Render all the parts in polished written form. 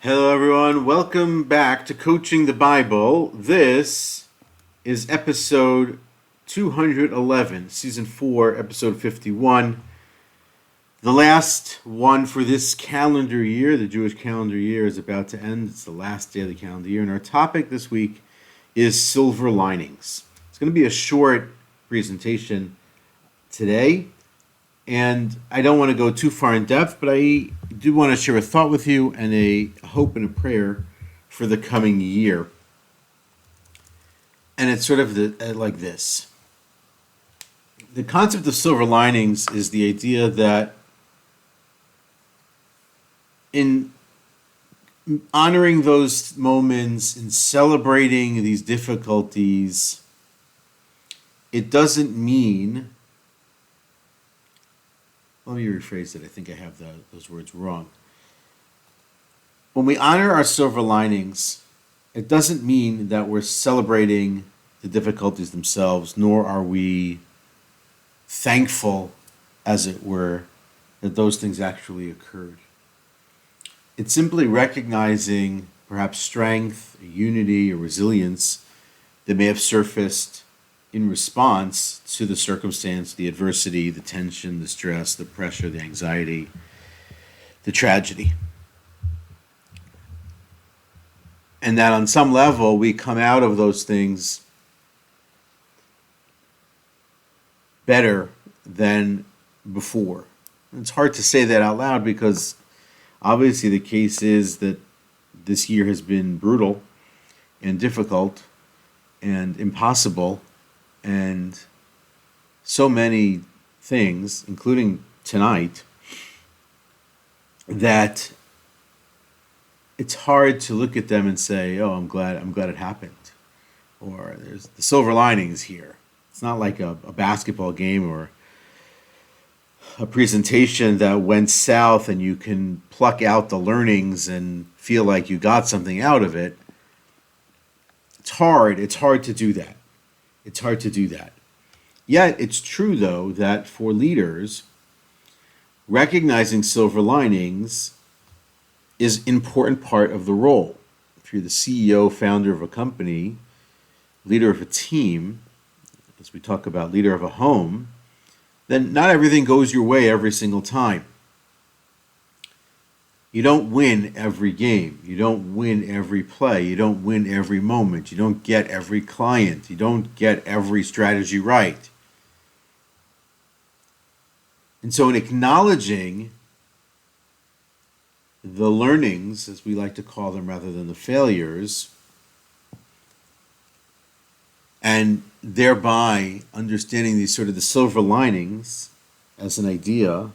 Hello, everyone. Welcome back to Coaching the Bible. This is episode 211, season 4, episode 51. The last one for this calendar year. The Jewish calendar year is about to end. It's the last day of the calendar year. And our topic this week is silver linings. It's going to be a short presentation today. And I don't want to go too far in depth, but I do want to share a thought with you and a hope and a prayer for the coming year. And it's sort of like this. The concept of silver linings is the idea that in honoring those moments, in celebrating these difficulties, it doesn't mean... Let me rephrase it. I think I have those words wrong. When we honor our silver linings, it doesn't mean that we're celebrating the difficulties themselves, nor are we thankful, as it were, that those things actually occurred. It's simply recognizing perhaps strength, unity, or resilience that may have surfaced in response to the circumstance, the adversity, the tension, the stress, the pressure, the anxiety, the tragedy. And that on some level, we come out of those things better than before. And it's hard to say that out loud because obviously the case is that this year has been brutal and difficult and impossible. And so many things, including tonight, that it's hard to look at them and say, "Oh, I'm glad it happened," or "There's the silver linings here." It's not like a basketball game or a presentation that went south and you can pluck out the learnings and feel like you got something out of it. It's hard. It's hard to do that. It's hard to do that. Yet, it's true, though, that for leaders, recognizing silver linings is an important part of the role. If you're the CEO, founder of a company, leader of a team, as we talk about leader of a home, then not everything goes your way every single time. You don't win every game. You don't win every play. You don't win every moment. You don't get every client. You don't get every strategy right. And so in acknowledging the learnings, as we like to call them rather than the failures, and thereby understanding these sort of the silver linings as an idea,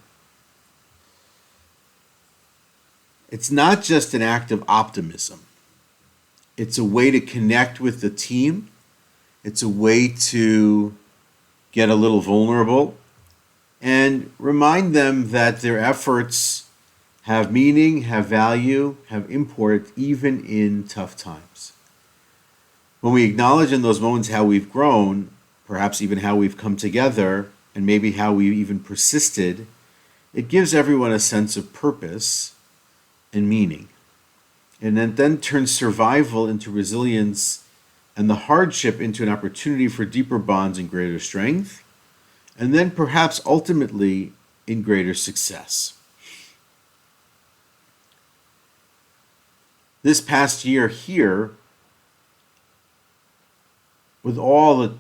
it's not just an act of optimism. It's a way to connect with the team. It's a way to get a little vulnerable and remind them that their efforts have meaning, have value, have import, even in tough times. When we acknowledge in those moments how we've grown, perhaps even how we've come together, and maybe how we've even persisted, it gives everyone a sense of purpose and meaning. And then turns survival into resilience and the hardship into an opportunity for deeper bonds and greater strength, and then perhaps ultimately in greater success. This past year here, with all the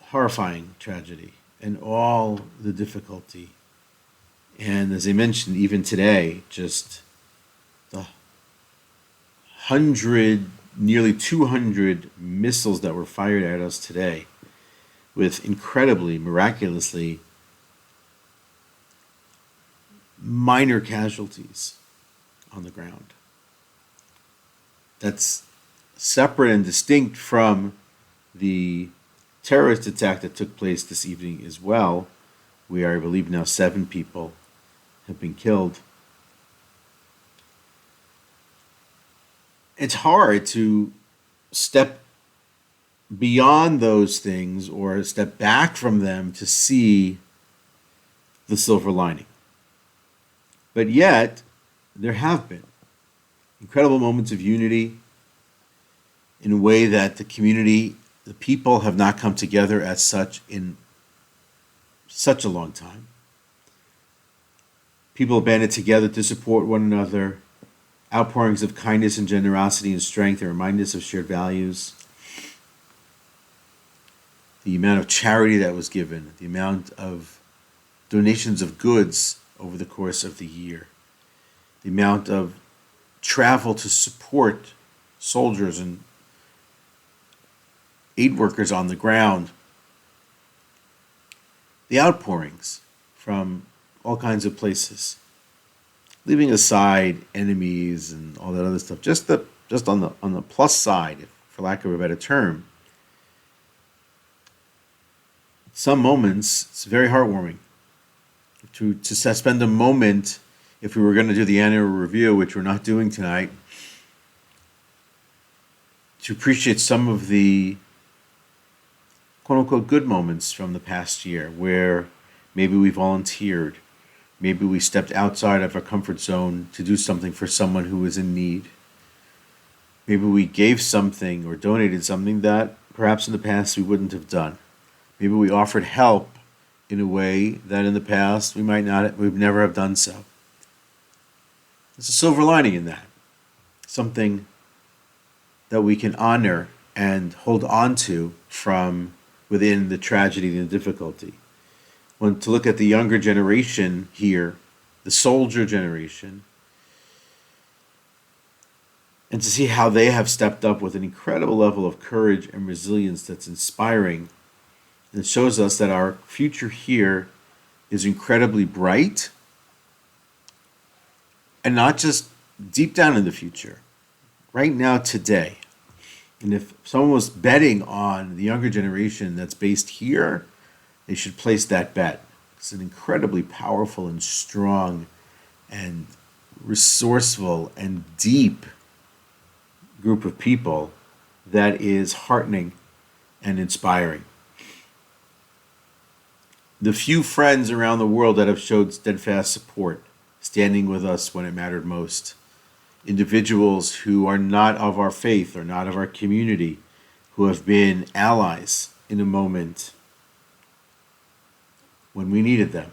horrifying tragedy and all the difficulty, and as I mentioned, even today, just the nearly 200 missiles that were fired at us today, with incredibly, miraculously minor casualties on the ground. That's separate and distinct from the terrorist attack that took place this evening as well, where I believe now 7 people have been killed. It's hard to step beyond those things or step back from them to see the silver lining. But yet, there have been. incredible moments of unity in a way that the community, the people have not come together as such in such a long time. People banded together to support one another, outpourings of kindness and generosity and strength that remind us of shared values. The amount of charity that was given, the amount of donations of goods over the course of the year, the amount of travel to support soldiers and aid workers on the ground, the outpourings from all kinds of places, leaving aside enemies and all that other stuff. Just on the plus side, for lack of a better term, some moments it's very heartwarming to spend a moment. If we were going to do the annual review, which we're not doing tonight, to appreciate some of the quote-unquote good moments from the past year where maybe we volunteered, maybe we stepped outside of our comfort zone to do something for someone who was in need. Maybe we gave something or donated something that perhaps in the past we wouldn't have done. Maybe we offered help in a way that in the past we'd never have done so. There's a silver lining in that. Something that we can honor and hold on to from within the tragedy and the difficulty. When to look at the younger generation here, the soldier generation, and to see how they have stepped up with an incredible level of courage and resilience that's inspiring. And it shows us that our future here is incredibly bright, and not just deep down in the future, right now, today. And if someone was betting on the younger generation that's based here, they should place that bet. It's an incredibly powerful and strong and resourceful and deep group of people that is heartening and inspiring. The few friends around the world that have showed steadfast support, standing with us when it mattered most. Individuals who are not of our faith or not of our community, who have been allies in a moment when we needed them.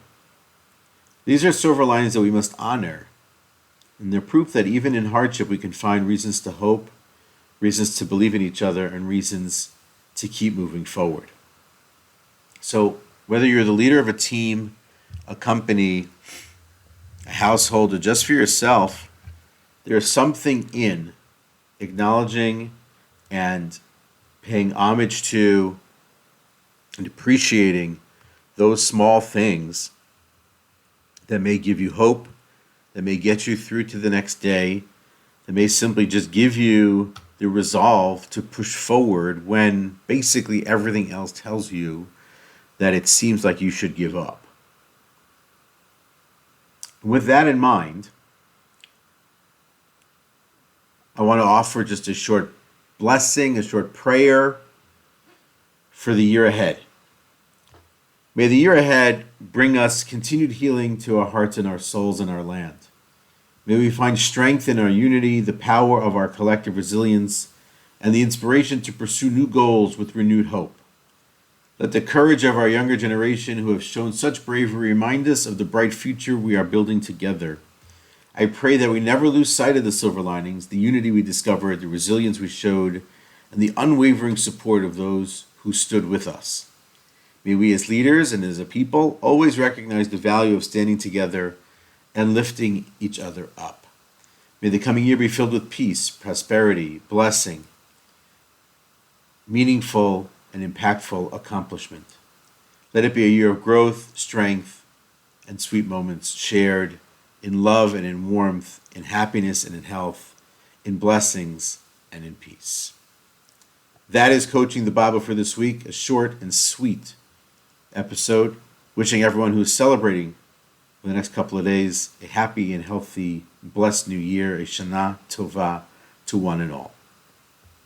These are silver linings that we must honor, and they're proof that even in hardship we can find reasons to hope, reasons to believe in each other, and reasons to keep moving forward. So whether you're the leader of a team, a company, a household, or just for yourself, there's something in acknowledging and paying homage to and appreciating those small things that may give you hope, that may get you through to the next day, that may simply just give you the resolve to push forward when basically everything else tells you that it seems like you should give up. With that in mind, I want to offer just a short blessing, a short prayer for the year ahead. May the year ahead bring us continued healing to our hearts and our souls and our land. May we find strength in our unity, the power of our collective resilience, and the inspiration to pursue new goals with renewed hope. Let the courage of our younger generation who have shown such bravery remind us of the bright future we are building together. I pray that we never lose sight of the silver linings, the unity we discovered, the resilience we showed, and the unwavering support of those who stood with us. May we as leaders and as a people always recognize the value of standing together and lifting each other up. May the coming year be filled with peace, prosperity, blessing, meaningful and impactful accomplishment. Let it be a year of growth, strength, and sweet moments shared in love and in warmth, in happiness and in health, in blessings and in peace. That is Coaching the Bible for this week, a short and sweet episode. Wishing everyone who's celebrating for the next couple of days a happy and healthy, blessed new year, a Shana, Tova to one and all.